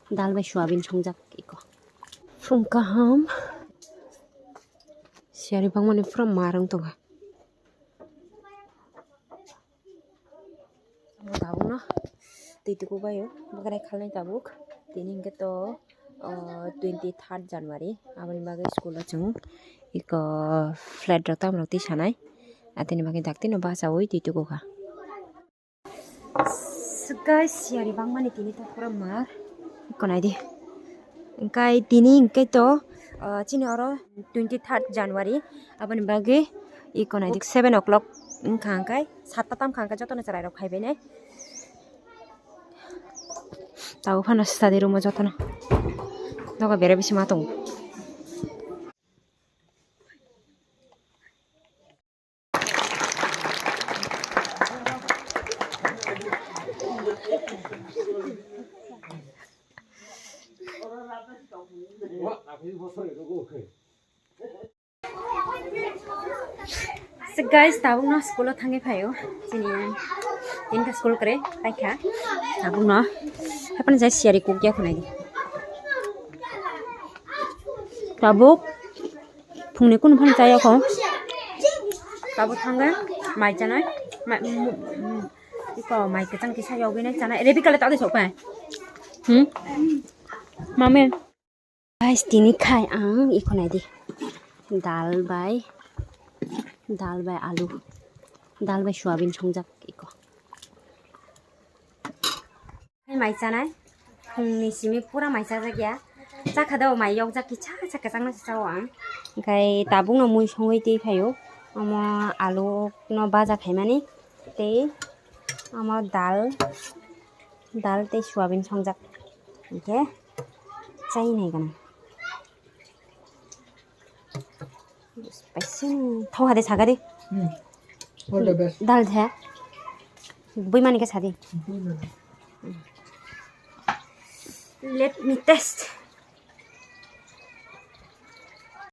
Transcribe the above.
दाल बाय सोयाबिन संजाक इको फुंकाहाम siari bang mani pura marang tonga tahu na titik ko bayo bagay khalay tabuk tining keto 23 January abani bagay school chung iko flat rota mroti sanai atini bagay dakti no basa oi titik ko ka guys siari bang mani tini ta pura mar iko nai di ingkai tini ingkai to chini oro 23 January abani bagay iko nai dik 7 o'clock khangkai 7 tam khangkai jotono charai rok khaibai ne tahu phana study room jotono noga bere bisi matong So guys, tabung na school thangi phayo chini tinta school kare paikha tabung na hapan jai siari kukya khunai di tabuk phungni kun phan chaya kho tabuk thanga mai chanai iko mai ke chang ki sa yogi nai chanai rebi kale ta de sok pai mame guys tini khai ang iko nai di dal by alu dal by soyabin songjak iko mai chanai phungni simi pura mai cha jakya chakhadao mai yok jak ki cha cha ka changna cha ang kai tabung no mui songoi tei phayo amo alu no baja khaimani tei amo dal tei soyabin songjak okay chai nai gana spicy thau hade sagade all the best dal the buimani ka sadi let me test